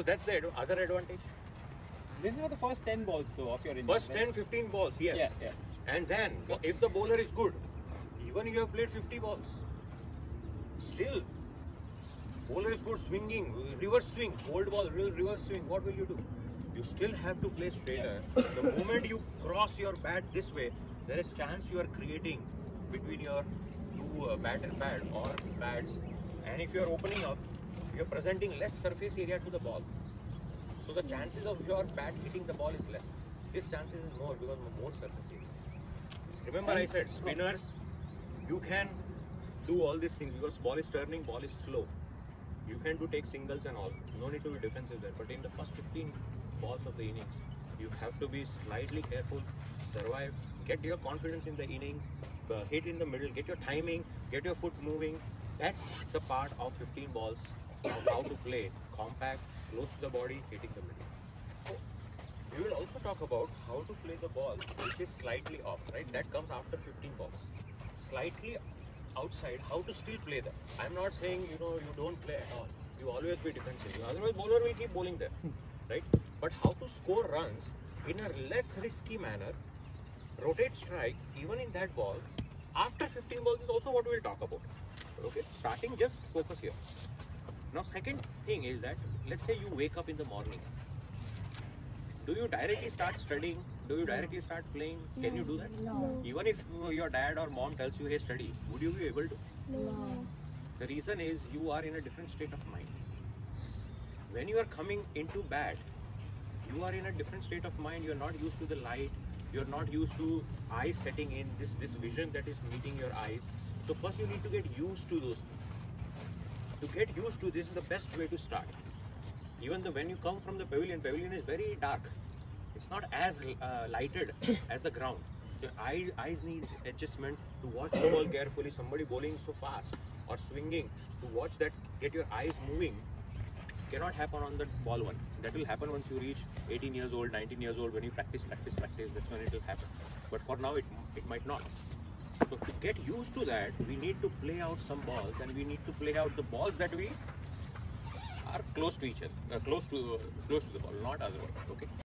So that's the other advantage. This is for the first 10 balls though of your innings. First 10, 15 balls, yes. Yeah. And then, if the bowler is good, even if you have played 50 balls, still, bowler is good, swinging, reverse swing, old ball, reverse swing, what will you do? You still have to play straighter. The moment you cross your bat this way, there is chance you are creating between your two bat and pad or pads. And if you are opening up, you are presenting less surface area to the ball. So the chances of your bat hitting the ball is less. This chances is more because of more surface area. Remember I said spinners, you can do all these things because ball is turning, ball is slow. You can take singles and all. No need to be defensive there. But in the first 15 balls of the innings, you have to be slightly careful, survive, get your confidence in the innings, hit in the middle, get your timing, get your foot moving. That's the part of 15 balls of how to play compact, close to the body, hitting the middle. So, we will also talk about how to play the ball which is slightly off, right? That comes after 15 balls. Slightly outside, how to still play that. I'm not saying, you don't play at all. You always be defensive. Otherwise, bowler will keep bowling there, right? But how to score runs in a less risky manner, rotate strike, even in that ball, after 15 balls is also what we'll talk about. Okay, starting, just focus here. Now, second thing is that, let's say you wake up in the morning. Do you directly start studying? Do you directly start playing? Can you do that? No. Even if your dad or mom tells you, hey, study, would you be able to? No. The reason is you are in a different state of mind. When you are coming into bat, you are in a different state of mind. You are not used to the light. You are not used to eyes setting in, this vision that is meeting your eyes. So first you need to get used to those things. To get used to this is the best way to start. Even when you come from the pavilion is very dark. It's not as lighted as the ground. The eyes need adjustment to watch the ball carefully. Somebody bowling so fast or swinging, to watch that, get your eyes moving, cannot happen on the ball one. That will happen once you reach 18 years old, 19 years old. When you practice, that's when it will happen. But for now, it might not. So to get used to that, we need to play out some balls, and we need to play out the balls that we are close to each other, close to the ball, not otherwise. Okay.